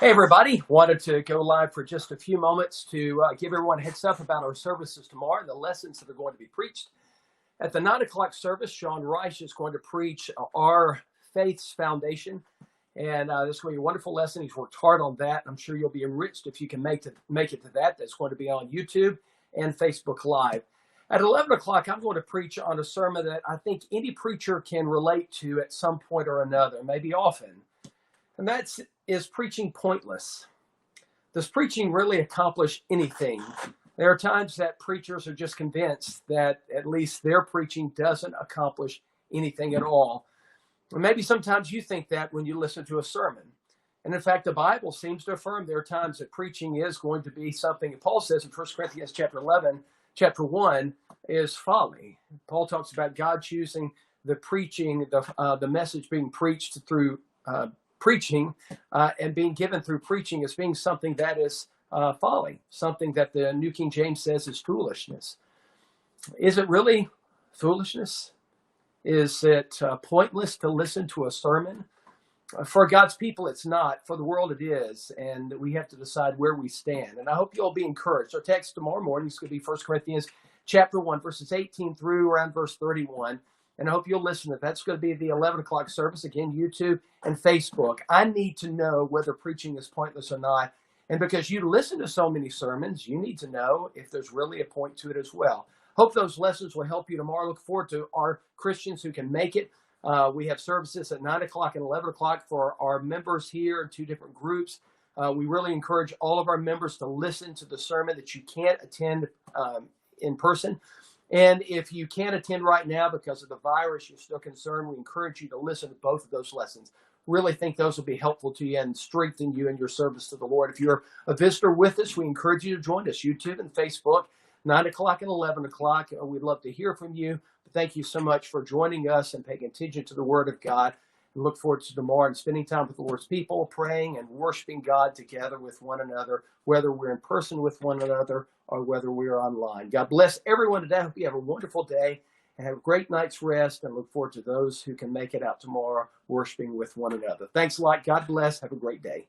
Hey, everybody. Wanted to go live for just a few moments to give everyone a heads up about our services tomorrow and the lessons that are going to be preached. At the 9 o'clock service, Sean Reich is going to preach Our Faith's Foundation. And this is going to be a wonderful lesson. He's worked hard on that. I'm sure you'll be enriched if you can make it to that. That's going to be on YouTube and Facebook Live. At 11 o'clock, I'm going to preach on a sermon that I think any preacher can relate to at some point or another, maybe often. And is preaching pointless? Does preaching really accomplish anything? There are times that preachers are just convinced that at least their preaching doesn't accomplish anything at all. And maybe sometimes you think that when you listen to a sermon. And in fact, the Bible seems to affirm there are times that preaching is going to be something. Paul says in 1 Corinthians chapter 1 is folly. Paul talks about God choosing the preaching, the message being preached through preaching and being given through preaching as being something that is folly, something that the New King James says is foolishness. Is it really foolishness? Is it pointless to listen to a sermon? For God's people, it's not. For the world, it is. And we have to decide where we stand. And I hope you'll be encouraged. Our text tomorrow morning is going to be 1 Corinthians chapter 1, verses 18 through around verse 31. And I hope you'll listen to that. That's going to be the 11 o'clock service, again, YouTube and Facebook. I need to know whether preaching is pointless or not. And because you listen to so many sermons, you need to know if there's really a point to it as well. Hope those lessons will help you tomorrow. Look forward to our Christians who can make it. We have services at 9 o'clock and 11 o'clock for our members here in two different groups. We really encourage all of our members to listen to the sermon that you can't attend in person. And if you can't attend right now because of the virus, you're still concerned, we encourage you to listen to both of those lessons. Really think those will be helpful to you and strengthen you in your service to the Lord. If you're a visitor with us, we encourage you to join us, YouTube and Facebook, 9 o'clock and 11 o'clock. We'd love to hear from you. Thank you so much for joining us and paying attention to the Word of God. And look forward to tomorrow and spending time with the Lord's people, praying and worshiping God together with one another, whether we're in person with one another or whether we're online. God bless everyone today. I hope you have a wonderful day and have a great night's rest, and look forward to those who can make it out tomorrow worshiping with one another. Thanks a lot. God bless. Have a great day.